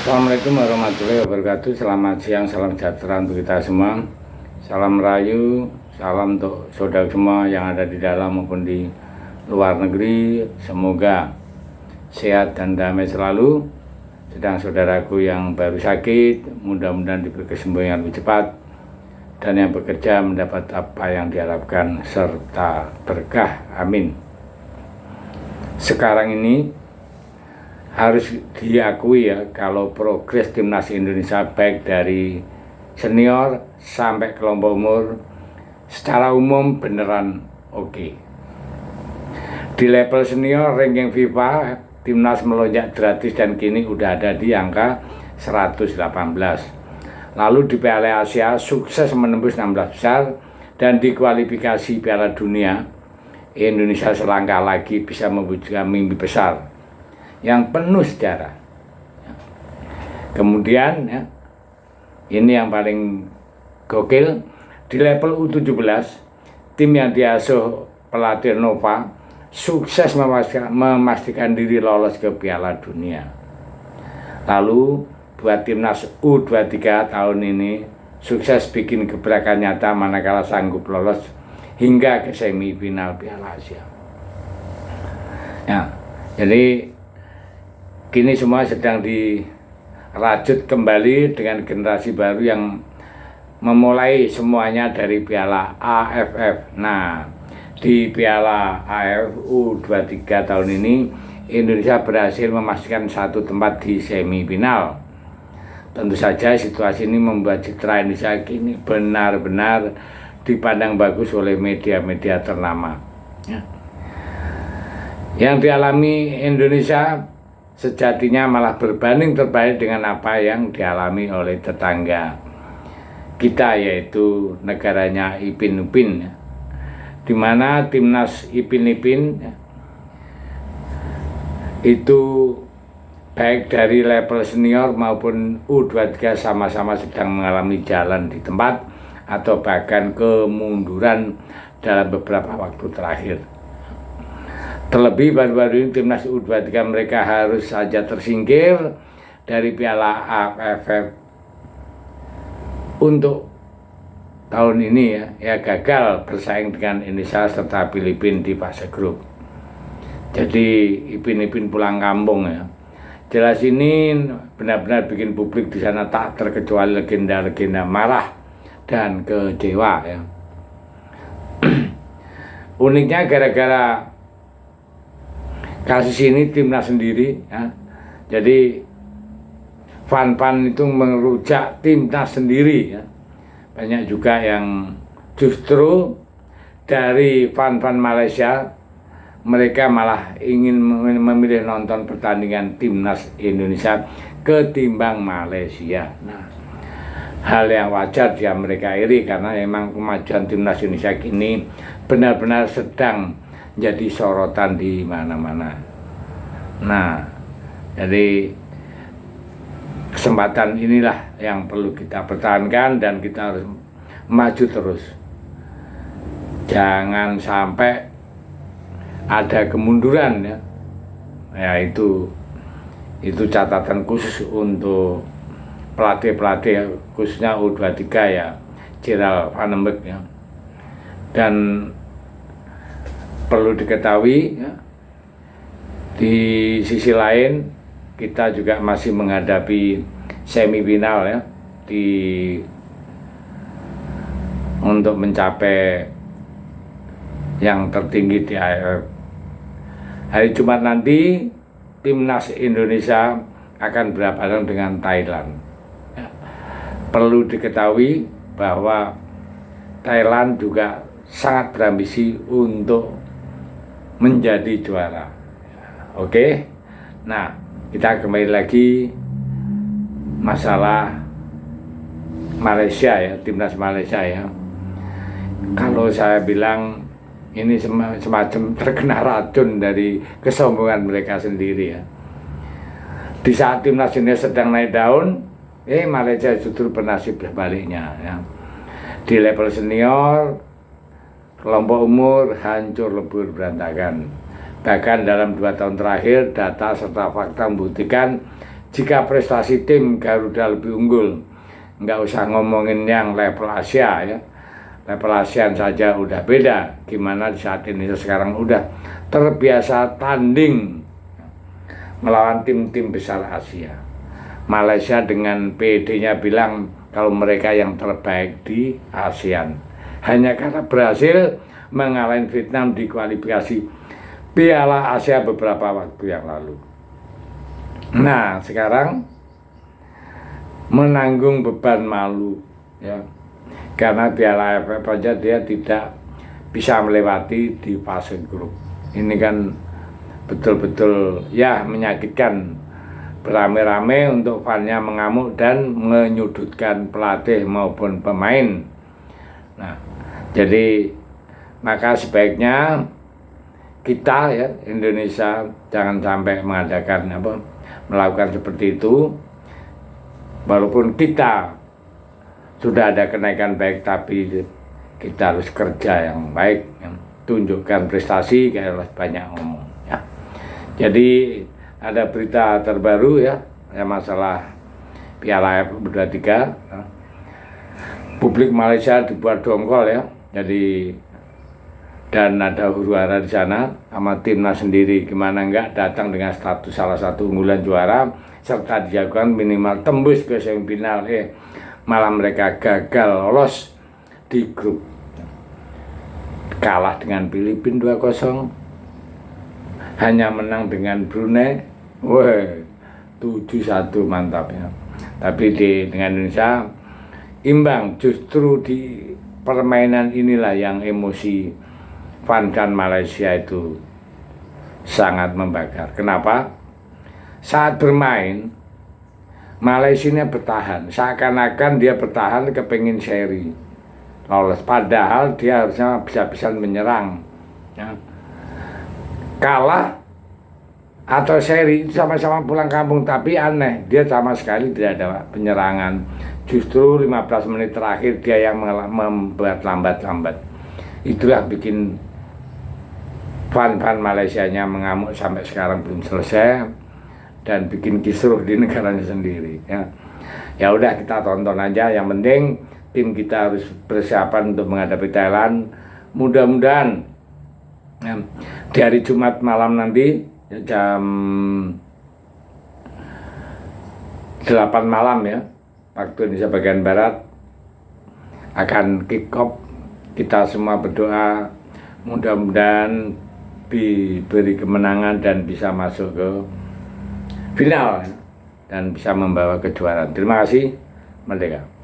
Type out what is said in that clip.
Assalamualaikum warahmatullahi wabarakatuh. Selamat siang, salam sejahtera untuk kita semua. Salam rayu, salam untuk saudara semua yang ada di dalam maupun di luar negeri. Semoga sehat dan damai selalu. Sedang saudaraku yang baru sakit, mudah-mudahan diberi kesembuhan yang lebih cepat, dan yang bekerja mendapat apa yang diharapkan serta berkah. Amin. Sekarang ini harus diakui ya, kalau progres timnas Indonesia baik dari senior sampai kelompok umur secara umum beneran oke. Di level senior ranking FIFA timnas melonjak drastis dan kini udah ada di angka 118. Lalu di Piala Asia sukses menembus 16 besar, dan di kualifikasi Piala Dunia Indonesia selangkah lagi bisa mewujudkan mimpi besar yang penuh sejarah. Kemudian ya, ini yang paling gokil, di level U17 tim yang diasuh pelatih Nova sukses memastikan diri lolos ke Piala Dunia. Lalu buat timnas U23 tahun ini sukses bikin gebrakan nyata manakala sanggup lolos hingga ke semifinal Piala Asia. Ya, jadi kini semua sedang dirajut kembali dengan generasi baru yang memulai semuanya dari Piala AFF. Nah, di Piala AFF U23 tahun ini Indonesia berhasil memastikan satu tempat di semifinal. Tentu saja situasi ini membuat citra Indonesia kini benar-benar dipandang bagus oleh media-media ternama. Yang dialami Indonesia sejatinya malah berbanding terbalik dengan apa yang dialami oleh tetangga kita, yaitu negaranya Ipin Upin, di mana timnas Ipin Ipin itu baik dari level senior maupun U23 sama-sama sedang mengalami jalan di tempat atau bahkan kemunduran dalam beberapa waktu terakhir. Terlebih baru-baru ini timnas U23 mereka harus saja tersingkir dari Piala AFF untuk tahun ini ya gagal bersaing dengan Indonesia serta Filipina di fase grup. Jadi Ipin-Ipin pulang kampung ya. Jelas ini benar-benar bikin publik di sana tak terkecuali legenda-legenda marah dan kecewa ya. Uniknya gara-gara kasus ini timnas sendiri ya, jadi fan-fan itu merujak timnas sendiri ya. Banyak juga yang justru dari fan-fan Malaysia mereka malah ingin memilih nonton pertandingan timnas Indonesia ketimbang Malaysia. Nah, hal yang wajar dia mereka iri karena memang kemajuan timnas Indonesia kini benar-benar sedang jadi sorotan di mana-mana. Nah, jadi kesempatan inilah yang perlu kita pertahankan dan kita harus maju terus. Jangan sampai ada kemunduran ya. Ya itu catatan khusus untuk pelatih-pelatih khususnya U23 ya, Gerald Van den Berg ya. Dan perlu diketahui ya, di sisi lain kita juga masih menghadapi semifinal ya untuk mencapai yang tertinggi di AFF. Hari Jumat nanti timnas Indonesia akan berhadapan dengan Thailand. Ya. Perlu diketahui bahwa Thailand juga sangat berambisi untuk menjadi juara. Oke. Nah, kita kembali lagi masalah Malaysia ya, timnas Malaysia ya. Kalau saya bilang ini semacam terkena racun dari kesombongan mereka sendiri ya. Di saat timnas ini sedang naik daun, Malaysia justru bernasib berbaliknya ya. Di level senior kelompok umur hancur lebur berantakan. Bahkan dalam 2 tahun terakhir, data serta fakta membuktikan jika prestasi tim Garuda lebih unggul, nggak usah ngomongin yang level Asia ya. Level ASEAN saja udah beda. Gimana di saat ini sekarang udah terbiasa tanding melawan tim-tim besar Asia. Malaysia dengan PD-nya bilang kalau mereka yang terbaik di ASEAN. Hanya karena berhasil mengalahin Vietnam di kualifikasi Piala Asia beberapa waktu yang lalu. Nah, sekarang menanggung beban malu ya. Karena Piala AFF aja dia tidak bisa melewati di fase grup. Ini kan betul-betul ya menyakitkan, beramai-ramai untuk fannya mengamuk dan menyudutkan pelatih maupun pemain. Nah, jadi maka sebaiknya kita ya Indonesia jangan sampai melakukan seperti itu. Walaupun kita sudah ada kenaikan baik, tapi kita harus kerja yang baik, tunjukkan prestasi, harus banyak ngomong ya. Jadi ada berita terbaru ya masalah Piala AFF U23 ya. Publik Malaysia dibuat dongkol ya. Jadi dan ada huru-hara di sana sama timnas sendiri, gimana enggak datang dengan status salah satu unggulan juara serta dijagokan minimal tembus ke semifinal. Malah mereka gagal lolos di grup, kalah dengan Filipina 2-0, hanya menang dengan Brunei 7-1, mantap ya. Tapi dengan Indonesia imbang. Justru di permainan inilah yang emosi fan dan Malaysia itu sangat membakar. Kenapa? Saat bermain Malaysia ini bertahan, seakan-akan dia bertahan kepengin seri lolos, padahal dia harusnya bisa-bisa menyerang ya. Kalah atau seri itu sama-sama pulang kampung, tapi aneh dia sama sekali tidak ada penyerangan. Justru 15 menit terakhir dia yang membuat lambat-lambat. Itulah bikin fan-fan Malaysianya mengamuk sampai sekarang belum selesai dan bikin kisruh di negaranya sendiri ya. Ya udah, kita tonton aja, yang penting tim kita harus persiapan untuk menghadapi Thailand. Mudah-mudahan ya, di hari Jumat malam nanti jam 8 malam ya waktu Indonesia bagian Barat akan kick off. Kita semua berdoa mudah-mudahan diberi kemenangan dan bisa masuk ke final dan bisa membawa kejuaraan. Terima kasih. Merdeka.